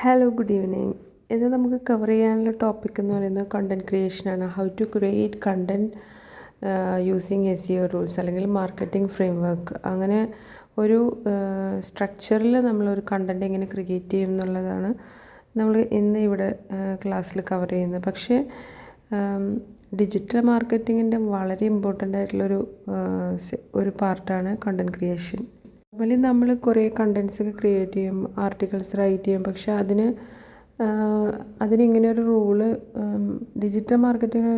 Hello good evening. ഇത് നമുക്ക് cover ചെയ്യാനുള്ള ടോപ്പിക് എന്ന് പറയുന്നത് കണ്ടൻറ് ക്രിയേഷനാണ്. How to create content using SEO rules അല്ലെങ്കിൽ മാർക്കറ്റിംഗ് ഫ്രെയിം വർക്ക്. അങ്ങനെ ഒരു സ്ട്രക്ചറിൽ നമ്മളൊരു കണ്ടൻറ് എങ്ങനെ ക്രിയേറ്റ് ചെയ്യും എന്നുള്ളതാണ് നമ്മൾ ഇന്ന് ഇവിടെ ക്ലാസ്സിൽ കവർ ചെയ്യുന്നത്. പക്ഷേ ഡിജിറ്റൽ മാർക്കറ്റിങ്ങിൻ്റെ വളരെ ഇമ്പോർട്ടൻ്റ് ആയിട്ടുള്ളൊരു ഒരു പാർട്ടാണ് കണ്ടൻറ് ക്രിയേഷൻ. നോർമലി നമ്മൾ കുറേ കണ്ടൻറ്റ്സ് ഒക്കെ ക്രിയേറ്റ് ചെയ്യും, ആർട്ടിക്കിൾസ് റൈറ്റ് ചെയ്യും. പക്ഷേ അതിനിങ്ങനെ ഒരു റൂള് ഡിജിറ്റൽ മാർക്കറ്റിംഗ്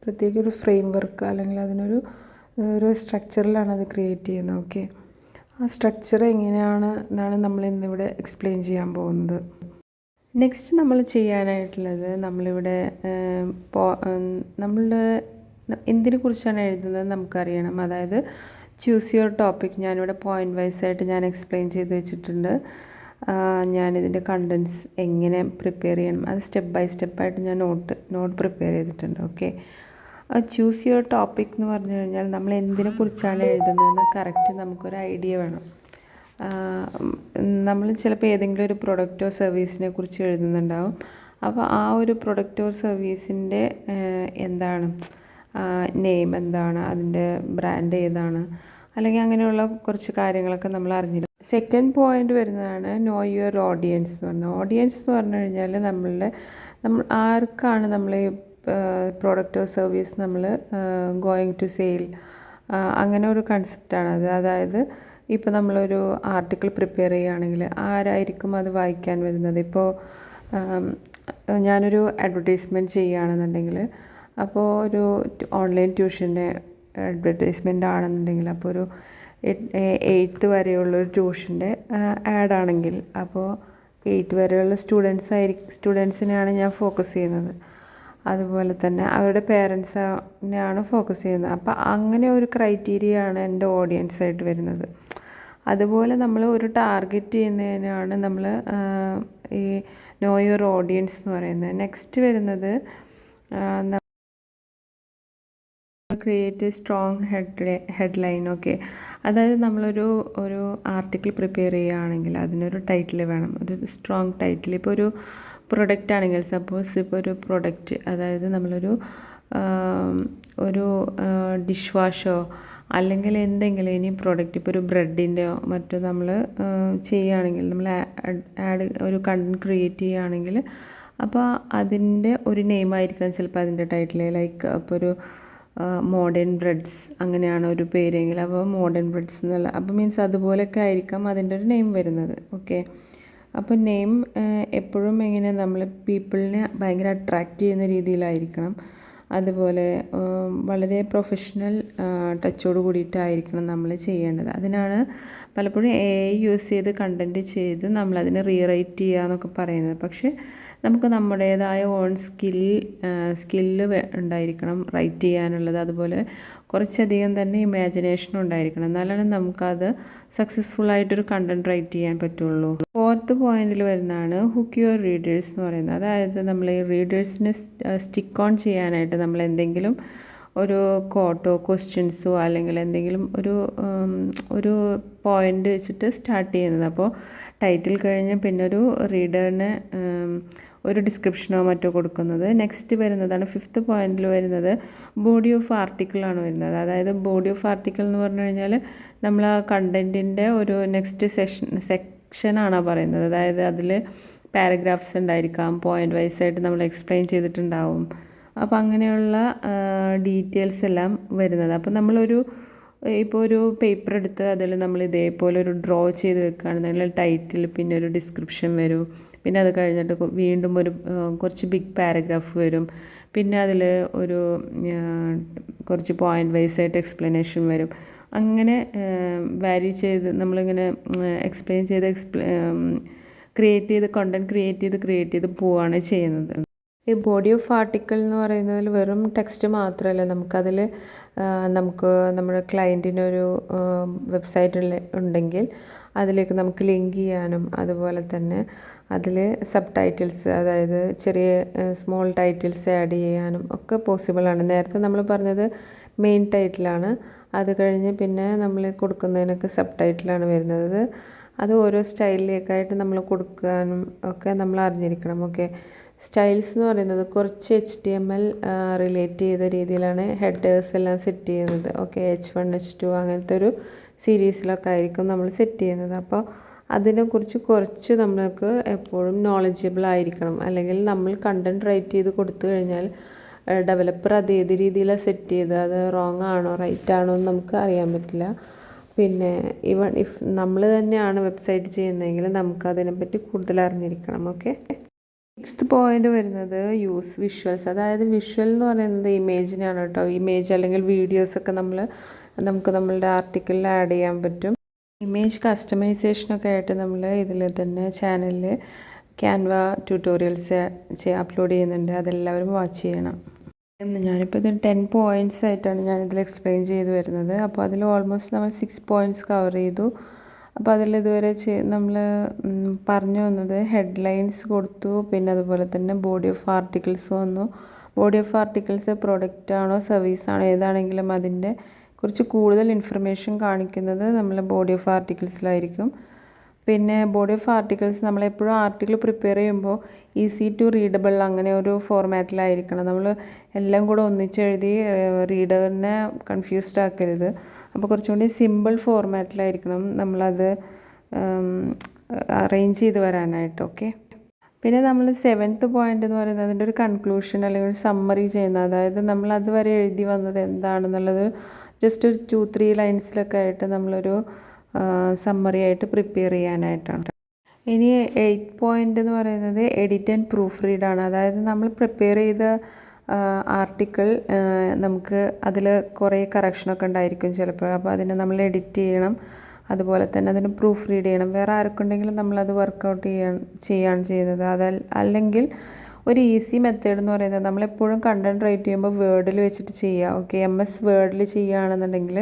പ്രത്യേക ഒരു ഫ്രെയിം വർക്ക് അല്ലെങ്കിൽ ഒരു സ്ട്രക്ചറിലാണ് അത് ക്രിയേറ്റ് ചെയ്യുന്നത്. ഓക്കെ, ആ സ്ട്രക്ചർ എങ്ങനെയാണ് എന്നാണ് നമ്മൾ ഇന്നിവിടെ എക്സ്പ്ലെയിൻ ചെയ്യാൻ പോകുന്നത്. നെക്സ്റ്റ് നമ്മൾ ചെയ്യാനായിട്ടുള്ളത് നമ്മളിവിടെ നമ്മളുടെ എന്തിനെ കുറിച്ചാണ് എഴുതുന്നത് നമുക്കറിയണം. അതായത് ചൂസ് യുവർ ടോപ്പിക്. ഞാനിവിടെ പോയിൻ്റ് വൈസായിട്ട് ഞാൻ എക്സ്പ്ലെയിൻ ചെയ്ത് വെച്ചിട്ടുണ്ട്. ഞാനിതിൻ്റെ കണ്ടൻറ്റ്സ് എങ്ങനെ പ്രിപ്പയർ ചെയ്യണം അത് സ്റ്റെപ്പ് ബൈ സ്റ്റെപ്പായിട്ട് ഞാൻ നോട്ട് പ്രിപ്പയർ ചെയ്തിട്ടുണ്ട്. ഓക്കെ, ചൂസ് യുവർ ടോപ്പിക് എന്ന് പറഞ്ഞു കഴിഞ്ഞാൽ നമ്മൾ എന്തിനെ കുറിച്ചാണ് എഴുതുന്നതെന്ന് കറക്റ്റ് നമുക്കൊരു ഐഡിയ വേണം. നമ്മൾ ചിലപ്പോൾ ഏതെങ്കിലും ഒരു പ്രൊഡക്റ്റോ സർവീസിനെ കുറിച്ച് എഴുതുന്നുണ്ടാവും. അപ്പോൾ ആ ഒരു പ്രൊഡക്റ്റോ സർവീസിൻ്റെ എന്താണ് നെയിം, എന്താണ് അതിൻ്റെ ബ്രാൻഡ്, ഏതാണ്, അല്ലെങ്കിൽ അങ്ങനെയുള്ള കുറച്ച് കാര്യങ്ങളൊക്കെ നമ്മൾ അറിഞ്ഞിരുന്നു. സെക്കൻഡ് പോയിൻ്റ് വരുന്നതാണ് നോ യുവർ ഓഡിയൻസ് എന്ന് പറഞ്ഞാൽ. ഓഡിയൻസ് എന്ന് പറഞ്ഞു കഴിഞ്ഞാൽ നമ്മൾ ആർക്കാണ് നമ്മൾ ഈ പ്രോഡക്റ്റോ സർവീസ് നമ്മൾ ഗോയിങ് ടു സെയിൽ, അങ്ങനെ ഒരു കൺസെപ്റ്റാണത്. അതായത് ഇപ്പോൾ നമ്മളൊരു ആർട്ടിക്കിൾ പ്രിപ്പയർ ചെയ്യുകയാണെങ്കിൽ ആരായിരിക്കും അത് വായിക്കാൻ വരുന്നത്. ഇപ്പോൾ ഞാനൊരു അഡ്വർടൈസ്മെൻറ്റ് ചെയ്യുകയാണെന്നുണ്ടെങ്കിൽ, അപ്പോൾ ഒരു ഓൺലൈൻ ട്യൂഷൻ്റെ അഡ്വർടൈസ്മെൻ്റ് ആണെന്നുണ്ടെങ്കിൽ, അപ്പോൾ ഒരു 8th വരെയുള്ളൊരു ട്യൂഷൻ്റെ ആഡാണെങ്കിൽ, അപ്പോൾ 8th വരെയുള്ള സ്റ്റുഡൻസിനെയാണ് ഞാൻ ഫോക്കസ് ചെയ്യുന്നത്. അതുപോലെ തന്നെ അവരുടെ പേരൻസിനെയാണ് ഫോക്കസ് ചെയ്യുന്നത്. അപ്പോൾ അങ്ങനെ ഒരു ക്രൈറ്റീരിയയാണ് എൻ്റെ ഓഡിയൻസായിട്ട് വരുന്നത്. അതുപോലെ നമ്മൾ ഒരു ടാർഗറ്റ് ചെയ്യുന്നതിനാണ് നമ്മൾ ഈ നോ യുവർ ഓഡിയൻസ് എന്ന് പറയുന്നത്. നെക്സ്റ്റ് വരുന്നത് ക്രിയേറ്റ് സ്ട്രോങ് ഹെഡ്ലൈൻ. ഓക്കെ, അതായത് നമ്മളൊരു ആർട്ടിക്കിൾ പ്രിപ്പയർ ചെയ്യുകയാണെങ്കിൽ അതിനൊരു ടൈറ്റിൽ വേണം, ഒരു സ്ട്രോങ് ടൈറ്റിൽ. ഇപ്പോൾ ഒരു പ്രൊഡക്റ്റ് ആണെങ്കിൽ, സപ്പോസ് ഇപ്പോൾ ഒരു പ്രൊഡക്റ്റ്, അതായത് നമ്മളൊരു ഡിഷ് വാഷോ അല്ലെങ്കിൽ എന്തെങ്കിലും ഇനി പ്രൊഡക്റ്റ്, ഇപ്പോൾ ഒരു ബ്രെഡിൻ്റെയോ മറ്റോ നമ്മൾ ചെയ്യുകയാണെങ്കിൽ, നമ്മൾ ഒരു കണ്ടൻറ് ക്രിയേറ്റ് ചെയ്യുകയാണെങ്കിൽ, അപ്പോൾ അതിൻ്റെ ഒരു നെയിമായിരിക്കാം ചിലപ്പോൾ അതിൻ്റെ ടൈറ്റിൽ. ലൈക്ക് അപ്പോൾ ഒരു മോഡേൺ ബ്രെഡ്സ് അങ്ങനെയാണ് ഒരു പേരെങ്കിൽ, അപ്പോൾ മോഡേൺ ബ്രെഡ്സ് എന്നുള്ള, അപ്പോൾ മീൻസ് അതുപോലെയൊക്കെ ആയിരിക്കാം അതിൻ്റെ ഒരു നെയിം വരുന്നത്. ഓക്കെ, അപ്പോൾ നെയിം എപ്പോഴും എങ്ങനെ നമ്മൾ പീപ്പിളിനെ ഭയങ്കര അട്രാക്റ്റ് ചെയ്യുന്ന രീതിയിലായിരിക്കണം. അതുപോലെ വളരെ പ്രൊഫഷണൽ ടച്ചോട് കൂടിയിട്ടായിരിക്കണം നമ്മൾ ചെയ്യേണ്ടത്. അതിനാണ് പലപ്പോഴും AI യൂസ് ചെയ്ത് കണ്ടൻറ്റ് ചെയ്ത് നമ്മളതിനെ റീറൈറ്റ് ചെയ്യുക എന്നൊക്കെ പറയുന്നത്. പക്ഷേ നമുക്ക് നമ്മുടേതായ ഓൺ സ്കില്ല് ഉണ്ടായിരിക്കണം റൈറ്റ് ചെയ്യാനുള്ളത്. അതുപോലെ കുറച്ചധികം തന്നെ ഇമാജിനേഷൻ ഉണ്ടായിരിക്കണം. എന്നാലാണ് നമുക്കത് സക്സസ്ഫുള്ളായിട്ടൊരു കണ്ടൻറ് റൈറ്റ് ചെയ്യാൻ പറ്റുള്ളൂ. 4th പോയിന്റിൽ വരുന്നതാണ് ഹുക്ക് യുവർ റീഡേഴ്സ് എന്ന് പറയുന്നത്. അതായത് നമ്മൾ ഈ റീഡേഴ്സിനെ സ്റ്റിക്ക് ഓൺ ചെയ്യാനായിട്ട് നമ്മൾ എന്തെങ്കിലും ഒരു കോട്ടോ ക്വസ്റ്റ്യൻസോ അല്ലെങ്കിൽ എന്തെങ്കിലും ഒരു പോയിന്റ് വെച്ചിട്ട് സ്റ്റാർട്ട് ചെയ്യുന്നത്. അപ്പോൾ ടൈറ്റിൽ കഴിഞ്ഞ് പിന്നെ ഒരു റീഡറിന് ഒരു ഡിസ്ക്രിപ്ഷനോ മറ്റോ കൊടുക്കുന്നത്. നെക്സ്റ്റ് വരുന്നതാണ് 5th പോയിന്റിൽ വരുന്നത് ബോഡി ഓഫ് ആർട്ടിക്കിളാണ് വരുന്നത്. അതായത് ബോഡി ഓഫ് ആർട്ടിക്കിൾ എന്ന് പറഞ്ഞു കഴിഞ്ഞാൽ നമ്മൾ ആ കണ്ടൻറ്റിൻ്റെ ഒരു നെക്സ്റ്റ് സെക്ഷനാണ് പറയുന്നത്. അതായത് അതിൽ പാരഗ്രാഫ്സ് ഉണ്ടായിരിക്കാം, പോയിൻ്റ് വൈസായിട്ട് നമ്മൾ എക്സ്പ്ലെയിൻ ചെയ്തിട്ടുണ്ടാവും. അപ്പോൾ അങ്ങനെയുള്ള ഡീറ്റെയിൽസ് എല്ലാം വരുന്നത്. അപ്പോൾ ഇപ്പോൾ ഒരു പേപ്പർ എടുത്ത് അതിൽ നമ്മൾ ഇതേപോലെ ഒരു ഡ്രോ ചെയ്ത് വെക്കുകയാണെന്നുണ്ടെങ്കിൽ ടൈറ്റിൽ, പിന്നെ ഒരു ഡിസ്ക്രിപ്ഷൻ വരും, പിന്നെ അത് കഴിഞ്ഞിട്ട് വീണ്ടും കുറച്ച് ബിഗ് പാരഗ്രാഫ് വരും, പിന്നെ അതിൽ കുറച്ച് പോയിൻ്റ് വൈസായിട്ട് എക്സ്പ്ലനേഷൻ വരും. അങ്ങനെ വാരി ചെയ്ത് നമ്മളിങ്ങനെ എക്സ്പ്ലെയിൻ ചെയ്ത് കണ്ടൻറ് ക്രിയേറ്റ് ചെയ്ത് പോവുകയാണ് ചെയ്യുന്നത്. ഈ ബോഡി ഓഫ് ആർട്ടിക്കിൾ എന്ന് പറയുന്നതിൽ വെറും ടെക്സ്റ്റ് മാത്രമല്ല, നമുക്ക് നമ്മുടെ ക്ലയൻറ്റിനൊരു വെബ്സൈറ്റ് ഉണ്ടെങ്കിൽ അതിലേക്ക് നമുക്ക് ലിങ്ക് ചെയ്യാനും, അതുപോലെ തന്നെ അതിൽ സബ് ടൈറ്റിൽസ്, അതായത് ചെറിയ സ്മോൾ ടൈറ്റിൽസ് ആഡ് ചെയ്യാനും ഒക്കെ പോസിബിളാണ്. നേരത്തെ നമ്മൾ പറഞ്ഞത് മെയിൻ ടൈറ്റിലാണ്. അത് കഴിഞ്ഞ് പിന്നെ നമ്മൾ കൊടുക്കുന്നതിനൊക്കെ സബ് ടൈറ്റിലാണ് വരുന്നത്. അത് ഓരോ സ്റ്റൈലിലേക്കായിട്ട് നമ്മൾ കൊടുക്കാനും ഒക്കെ നമ്മൾ അറിഞ്ഞിരിക്കണം. ഓക്കെ, സ്റ്റൈൽസ് എന്ന് പറയുന്നത് കുറച്ച് HTML റിലേറ്റ് ചെയ്ത രീതിയിലാണ് ഹെഡേഴ്സ് എല്ലാം സെറ്റ് ചെയ്യുന്നത്. ഓക്കെ, H1 H2 അങ്ങനത്തെ ഒരു സീരീസിലൊക്കെ ആയിരിക്കും നമ്മൾ സെറ്റ് ചെയ്യുന്നത്. അപ്പോൾ അതിനെക്കുറിച്ച് കുറച്ച് നമ്മൾക്ക് എപ്പോഴും നോളജബിൾ ആയിരിക്കണം. അല്ലെങ്കിൽ നമ്മൾ കണ്ടൻറ് റൈറ്റ് ചെയ്ത് കൊടുത്തു കഴിഞ്ഞാൽ ഡെവലപ്പർ അത് ഏത് രീതിയിലാണ് സെറ്റ് ചെയ്ത് അത് റോങ് ആണോ റൈറ്റ് ആണോ എന്ന് നമുക്ക് അറിയാൻ പറ്റില്ല. പിന്നെ ഈവൺ ഇഫ് നമ്മൾ തന്നെയാണ് വെബ്സൈറ്റ് ചെയ്യുന്നതെങ്കിൽ നമുക്ക് അതിനെപ്പറ്റി കൂടുതൽ അറിഞ്ഞിരിക്കണം. ഓക്കെ, 6th പോയിന്റ് വരുന്നത് യൂസ് വിഷ്വൽസ്. അതായത് വിഷ്വൽ എന്ന് പറയുന്നത് ഇമേജിനാണ് കേട്ടോ. ഇമേജ് അല്ലെങ്കിൽ വീഡിയോസൊക്കെ നമുക്ക് നമ്മളുടെ ആർട്ടിക്കിളിൽ ആഡ് ചെയ്യാൻ പറ്റും. ഇമേജ് കസ്റ്റമൈസേഷനൊക്കെ ആയിട്ട് നമ്മൾ ഇതിൽ തന്നെ ചാനലിൽ ക്യാൻവ ട്യൂട്ടോറിയൽസ് അപ്ലോഡ് ചെയ്യുന്നുണ്ട്. അതെല്ലാവരും വാച്ച് ചെയ്യണം. ഞാനിപ്പോൾ ഇത് 10 പോയിൻറ്റ്സ് ആയിട്ടാണ് ഞാനിതിൽ എക്സ്പ്ലെയിൻ ചെയ്ത് വരുന്നത്. അപ്പോൾ അതിൽ ഓൾമോസ്റ്റ് നമ്മൾ 6 പോയിൻറ്റ്സ് കവർ ചെയ്തു. അപ്പോൾ അതിൽ ഇതുവരെ നമ്മൾ പറഞ്ഞു വന്നത് ഹെഡ്ലൈൻസ് കൊടുത്തു. പിന്നെ അതുപോലെ തന്നെ ബോഡി ഓഫ് ആർട്ടിക്കിൾസ് വന്നു. ബോഡി ഓഫ് ആർട്ടിക്കിൾസ് പ്രൊഡക്റ്റ് ആണോ സർവീസ് ആണോ ഏതാണെങ്കിലും അതിൻ്റെ കുറിച്ച് കൂടുതൽ ഇൻഫർമേഷൻ കാണിക്കുന്നത് നമ്മൾ ബോഡി ഓഫ് ആർട്ടിക്കിൾസിലായിരിക്കും. പിന്നെ ബോഡി ഓഫ് ആർട്ടിക്കിൾസ് നമ്മളെപ്പോഴും ആർട്ടിക്കിൾ പ്രിപ്പയർ ചെയ്യുമ്പോൾ ഈസി ടു റീഡബിൾ അങ്ങനെ ഒരു ഫോർമാറ്റിലായിരിക്കണം. നമ്മൾ എല്ലാം കൂടെ ഒന്നിച്ചെഴുതി റീഡറിനെ കൺഫ്യൂസ്ഡ് ആക്കരുത്. അപ്പോൾ കുറച്ചും കൂടി സിമ്പിൾ ഫോർമാറ്റിലായിരിക്കണം നമ്മളത് അറേഞ്ച് ചെയ്ത് വരാനായിട്ട്. ഓക്കെ, പിന്നെ നമ്മൾ 7th പോയിന്റ് എന്ന് പറയുന്നത് അതിൻ്റെ ഒരു കൺക്ലൂഷൻ അല്ലെങ്കിൽ ഒരു സമ്മറി ചെയ്യുന്നത്. അതായത് നമ്മൾ അതുവരെ എഴുതി വന്നത് എന്താണെന്നുള്ളത് ജസ്റ്റ് ഒരു 2-3 ലൈൻസിലൊക്കെ ആയിട്ട് നമ്മളൊരു സമ്മറി ആയിട്ട് പ്രിപ്പയർ ചെയ്യാനായിട്ടാണ്. ഇനി 8th പോയിന്റ് എന്ന് പറയുന്നത് എഡിറ്റ് ആൻഡ് പ്രൂഫ് റീഡാണ്. അതായത് നമ്മൾ പ്രിപ്പയർ ചെയ്ത ആർട്ടിക്കിൾ നമുക്ക് അതിൽ കുറേ കറക്ഷനൊക്കെ ഉണ്ടായിരിക്കും ചിലപ്പോൾ. അപ്പോൾ അതിനെ നമ്മൾ എഡിറ്റ് ചെയ്യണം. അതുപോലെ തന്നെ അതിന് പ്രൂഫ് റീഡ് ചെയ്യണം. വേറെ ആർക്കുണ്ടെങ്കിലും നമ്മളത് വർക്കൗട്ട് ചെയ്യാണ് ചെയ്യുന്നത്. അല്ലെങ്കിൽ ഒരു ഈസി മെത്തേഡ് എന്ന് പറയുന്നത് നമ്മളെപ്പോഴും കണ്ടൻറ് റൈറ്റ് ചെയ്യുമ്പോൾ വേർഡിൽ വെച്ചിട്ട് ചെയ്യുക. ഓക്കെ, MS വേർഡിൽ ചെയ്യുകയാണെന്നുണ്ടെങ്കിൽ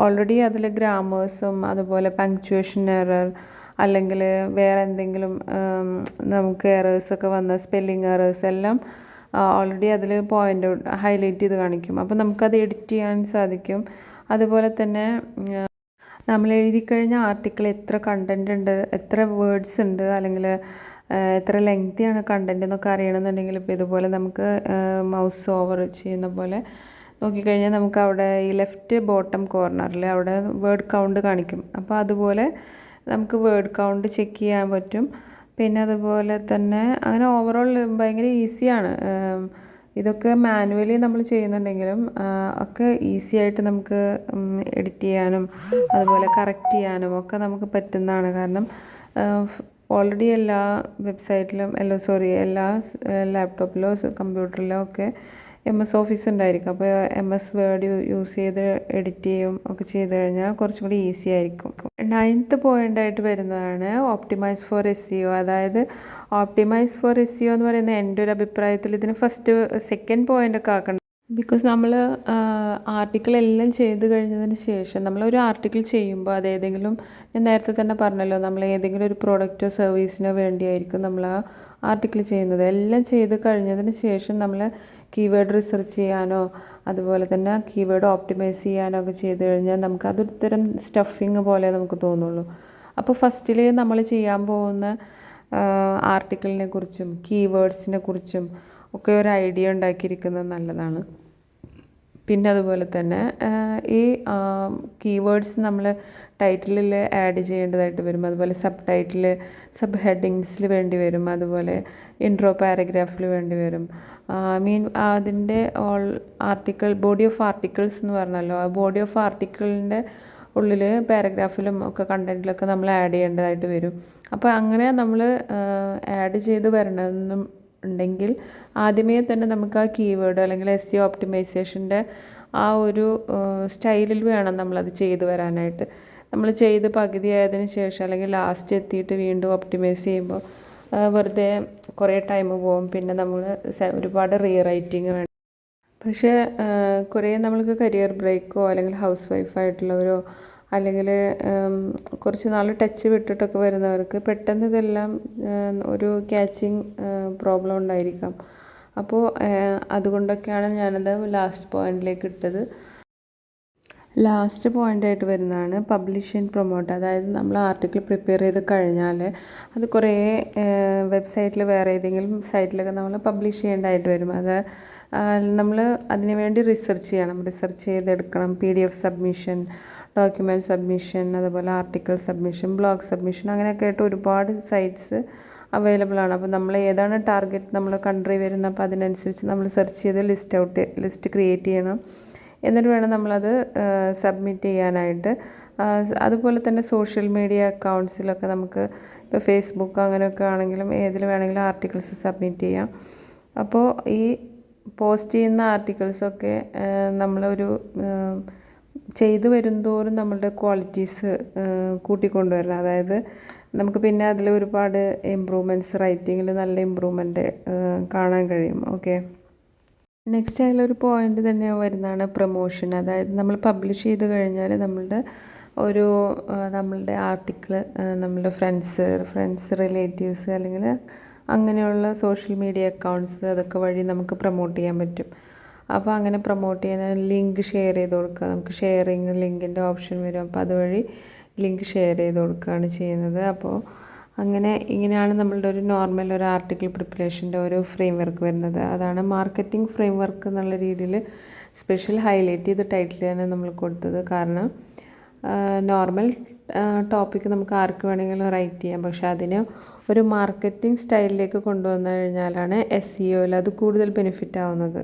ഓൾറെഡി അതിൽ ഗ്രാമേഴ്സും അതുപോലെ പങ്ക്ച്വേഷൻ എറർ അല്ലെങ്കിൽ വേറെ എന്തെങ്കിലും നമുക്ക് എറേഴ്സൊക്കെ വന്ന സ്പെല്ലിങ് എറേഴ്സ് എല്ലാം ഓൾറെഡി അതിൽ പോയിൻ്റ് ഹൈലൈറ്റ് ചെയ്ത് കാണിക്കും. അപ്പോൾ നമുക്കത് എഡിറ്റ് ചെയ്യാൻ സാധിക്കും. അതുപോലെ തന്നെ നമ്മൾ എഴുതി കഴിഞ്ഞ ആർട്ടിക്കിൾ എത്ര കണ്ടൻറ് ഉണ്ട്, എത്ര വേർഡ്സ് ഉണ്ട്, അല്ലെങ്കിൽ എത്ര ലെങ്തിയാണ് കണ്ടൻറ് എന്നൊക്കെ അറിയണമെന്നുണ്ടെങ്കിൽ ഇപ്പോൾ ഇതുപോലെ നമുക്ക് മൗസ് ഓവർ ചെയ്യുന്ന പോലെ നോക്കിക്കഴിഞ്ഞാൽ നമുക്ക് അവിടെ ഈ ലെഫ്റ്റ് ബോട്ടം കോർണറിൽ അവിടെ വേർഡ് കൗണ്ട് കാണിക്കും. അപ്പോൾ അതുപോലെ നമുക്ക് വേർഡ് കൗണ്ട് ചെക്ക് ചെയ്യാൻ പറ്റും. പിന്നെ അതുപോലെ തന്നെ അങ്ങനെ ഓവറോൾ ഭയങ്കര ഈസിയാണ്. ഇതൊക്കെ മാനുവലി നമ്മൾ ചെയ്യുന്നുണ്ടെങ്കിലും ഒക്കെ ഈസി ആയിട്ട് നമുക്ക് എഡിറ്റ് ചെയ്യാനും അതുപോലെ കറക്റ്റ് ചെയ്യാനും ഒക്കെ നമുക്ക് പറ്റുന്നതാണ്. കാരണം ഓൾറെഡി എല്ലാ വെബ്സൈറ്റിലും എല്ലാ ലാപ്ടോപ്പിലോ കമ്പ്യൂട്ടറിലോ ഒക്കെ MS ഓഫീസ് ഉണ്ടായിരിക്കും. അപ്പോൾ MS വേർഡ് യൂസ് ചെയ്ത് എഡിറ്റ് ചെയ്യും ഒക്കെ ചെയ്ത് കഴിഞ്ഞാൽ കുറച്ചും കൂടി ഈസി ആയിരിക്കും. 9th പോയിൻ്റായിട്ട് വരുന്നതാണ് ഓപ്റ്റിമൈസ് ഫോർ SEO. അതായത് ഓപ്റ്റിമൈസ് ഫോർ SEO എന്ന് പറയുന്നത് എൻ്റെ ഒരു അഭിപ്രായത്തിൽ ഇതിന് സെക്കൻഡ് പോയിൻ്റൊക്കെ ആക്കണം. ബിക്കോസ് നമ്മൾ ആർട്ടിക്കിൾ എല്ലാം ചെയ്ത് കഴിഞ്ഞതിന് ശേഷം നമ്മളൊരു ആർട്ടിക്കിൾ ചെയ്യുമ്പോൾ അതേതെങ്കിലും ഞാൻ നേരത്തെ തന്നെ പറഞ്ഞല്ലോ നമ്മൾ ഏതെങ്കിലും ഒരു പ്രോഡക്റ്റോ സർവീസിനോ വേണ്ടിയായിരിക്കും നമ്മൾ ആ ആർട്ടിക്കിൾ ചെയ്യുന്നത്. എല്ലാം ചെയ്ത് കഴിഞ്ഞതിന് ശേഷം നമ്മൾ കീവേഡ് റിസർച്ച് ചെയ്യാനോ അതുപോലെ തന്നെ കീവേഡ് ഓപ്റ്റിമൈസ് ചെയ്യാനോ ഒക്കെ ചെയ്ത് കഴിഞ്ഞാൽ നമുക്ക് അതൊരു തരം സ്റ്റഫിങ് പോലെ നമുക്ക് തോന്നുള്ളൂ. അപ്പോൾ ഫസ്റ്റിൽ നമ്മൾ ചെയ്യാൻ പോകുന്ന ആർട്ടിക്കിളിനെ കുറിച്ചും കീവേഡ്സിനെ കുറിച്ചും ഒക്കെ ഒരു ഐഡിയ ഉണ്ടാക്കിയിരിക്കുന്നത് നല്ലതാണ്. പിന്നെ അതുപോലെ തന്നെ ഈ കീവേഡ്സ് നമ്മൾ ടൈറ്റിലിൽ ആഡ് ചെയ്യേണ്ടതായിട്ട് വരും. അതുപോലെ സബ് ഹെഡിങ്സിൽ വേണ്ടി വരും. അതുപോലെ ഇൻട്രോ പാരഗ്രാഫിൽ വേണ്ടി വരും. അതിൻ്റെ ബോഡി ഓഫ് ആർട്ടിക്കിൾസ് എന്ന് പറഞ്ഞല്ലോ, ആ ബോഡി ഓഫ് ആർട്ടിക്കിളിൻ്റെ ഉള്ളിൽ പാരഗ്രാഫിലും ഒക്കെ കണ്ടൻറ്റിലൊക്കെ നമ്മൾ ആഡ് ചെയ്യേണ്ടതായിട്ട് വരും. അപ്പോൾ അങ്ങനെ നമ്മൾ ആഡ് ചെയ്ത് വരണമെന്നും ഉണ്ടെങ്കിൽ ആദ്യമേ തന്നെ നമുക്ക് ആ കീവേഡ് അല്ലെങ്കിൽ SEO ഓപ്റ്റിമൈസേഷൻ്റെ ആ ഒരു സ്റ്റൈലിൽ വേണം നമ്മളത് ചെയ്തു വരാനായിട്ട്. നമ്മൾ ചെയ്ത് പകുതിയായതിനു ശേഷം അല്ലെങ്കിൽ ലാസ്റ്റ് എത്തിയിട്ട് വീണ്ടും ഓപ്റ്റിമൈസ് ചെയ്യുമ്പോൾ വെറുതെ കുറേ ടൈം പോകും. പിന്നെ നമ്മൾ ഒരുപാട് റീറൈറ്റിങ് വേണം. പക്ഷേ കുറേ നമ്മൾക്ക് കരിയർ ബ്രേക്കോ അല്ലെങ്കിൽ ഹൗസ് വൈഫായിട്ടുള്ളവരോ അല്ലെങ്കിൽ കുറച്ച് നാൾ ടച്ച് വിട്ടിട്ടൊക്കെ വരുന്നവർക്ക് പെട്ടെന്ന് ഇതെല്ലാം ഒരു ക്യാച്ചിങ് പ്രോബ്ലം ഉണ്ടായിരിക്കാം. അപ്പോൾ അതുകൊണ്ടൊക്കെയാണ് ഞാനത് ലാസ്റ്റ് പോയിന്റിലേക്ക് ഇട്ടത്. ലാസ്റ്റ് പോയിൻ്റായിട്ട് വരുന്നതാണ് പബ്ലിഷ് ആൻഡ് പ്രൊമോട്ട്. അതായത് നമ്മൾ ആർട്ടിക്കിൾ പ്രിപ്പയർ ചെയ്ത് കഴിഞ്ഞാൽ അത് കുറേ വെബ്സൈറ്റിൽ വേറെ ഏതെങ്കിലും സൈറ്റിലൊക്കെ നമ്മൾ പബ്ലിഷ് ചെയ്യേണ്ടതായിട്ട് വരും. അത് നമ്മൾ അതിന് വേണ്ടി റിസർച്ച് ചെയ്യണം, റിസർച്ച് ചെയ്തെടുക്കണം. PDF സബ്മിഷൻ, ഡോക്യുമെൻറ്റ് സബ്മിഷൻ, അതുപോലെ ആർട്ടിക്കിൾ സബ്മിഷൻ, ബ്ലോഗ് സബ്മിഷൻ, അങ്ങനെയൊക്കെ ആയിട്ട് ഒരുപാട് സൈറ്റ്സ് അവൈലബിൾ ആണ്. അപ്പോൾ നമ്മൾ ഏതാണ് ടാർഗറ്റ് നമ്മൾ കൺട്രി വരുന്നത്, അപ്പോൾ അതിനനുസരിച്ച് നമ്മൾ സെർച്ച് ചെയ്ത് ലിസ്റ്റ് ക്രിയേറ്റ് ചെയ്യണം. എന്നിട്ട് വേണം നമ്മളത് സബ്മിറ്റ് ചെയ്യാനായിട്ട്. അതുപോലെ തന്നെ സോഷ്യൽ മീഡിയ അക്കൗണ്ട്സിലൊക്കെ നമുക്ക് ഇപ്പോൾ ഫേസ്ബുക്ക് അങ്ങനെയൊക്കെ ആണെങ്കിലും ഏതിൽ വേണമെങ്കിലും ആർട്ടിക്കിൾസ് സബ്മിറ്റ് ചെയ്യാം. അപ്പോൾ ഈ പോസ്റ്റ് ചെയ്യുന്ന ആർട്ടിക്കിൾസൊക്കെ നമ്മളൊരു ചെയ്തു വരുന്തോറും നമ്മളുടെ ക്വാളിറ്റീസ് കൂട്ടിക്കൊണ്ടുവരണം. അതായത് നമുക്ക് പിന്നെ അതിൽ ഒരുപാട് ഇമ്പ്രൂവ്മെൻറ്റ്സ്, റൈറ്റിങ്ങിൽ നല്ല ഇമ്പ്രൂവ്മെൻറ്റ് കാണാൻ കഴിയും. ഓക്കെ, നെക്സ്റ്റ് അതിലൊരു പോയിൻ്റ് തന്നെ വരുന്നതാണ് പ്രൊമോഷൻ. അതായത് നമ്മൾ പബ്ലിഷ് ചെയ്ത് കഴിഞ്ഞാൽ നമ്മളുടെ ആർട്ടിക്കിൾ നമ്മളുടെ ഫ്രണ്ട്സ് റിലേറ്റീവ്സ് അല്ലെങ്കിൽ അങ്ങനെയുള്ള സോഷ്യൽ മീഡിയ അക്കൗണ്ട്സ് അതൊക്കെ വഴി നമുക്ക് പ്രൊമോട്ട് ചെയ്യാൻ പറ്റും. അപ്പോൾ അങ്ങനെ പ്രൊമോട്ട് ചെയ്യാൻ ലിങ്ക് ഷെയർ ചെയ്ത് കൊടുക്കുക. നമുക്ക് ഷെയറിങ് ലിങ്കിൻ്റെ ഓപ്ഷൻ വരും. അപ്പോൾ അതുവഴി ലിങ്ക് ഷെയർ ചെയ്ത് കൊടുക്കുകയാണ് ചെയ്യുന്നത്. അപ്പോൾ ഇങ്ങനെയാണ് നമ്മളുടെ ഒരു നോർമൽ ഒരു ആർട്ടിക്കിൾ പ്രിപ്പറേഷൻ്റെ ഒരു ഫ്രെയിം വർക്ക് വരുന്നത്. അതാണ് മാർക്കറ്റിംഗ് ഫ്രെയിം വർക്ക് എന്നുള്ള രീതിയിൽ സ്പെഷ്യൽ ഹൈലൈറ്റ് ചെയ്ത് ടൈറ്റിൽ തന്നെ നമ്മൾ കൊടുത്തത്. കാരണം നോർമൽ ടോപ്പിക്ക് നമുക്ക് ആർക്ക് വേണമെങ്കിലും റൈറ്റ് ചെയ്യാം, പക്ഷെ അതിന് ഒരു മാർക്കറ്റിംഗ് സ്റ്റൈലിലേക്ക് കൊണ്ടുവന്നു കഴിഞ്ഞാലാണ് SEOയിൽ അത് കൂടുതൽ ബെനിഫിറ്റ് ആവുന്നത്.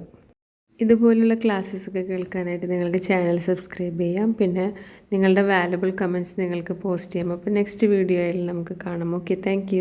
ഇതുപോലുള്ള ക്ലാസ്സസൊക്കെ കേൾക്കാനായിട്ട് നിങ്ങൾക്ക് ചാനൽ സബ്സ്ക്രൈബ് ചെയ്യാം. പിന്നെ നിങ്ങളുടെ വാല്യുബിൾ കമൻറ്റ്സ് നിങ്ങൾക്ക് പോസ്റ്റ് ചെയ്യാം. അപ്പോൾ നെക്സ്റ്റ് വീഡിയോയിൽ നമുക്ക് കാണാം. Okay, thank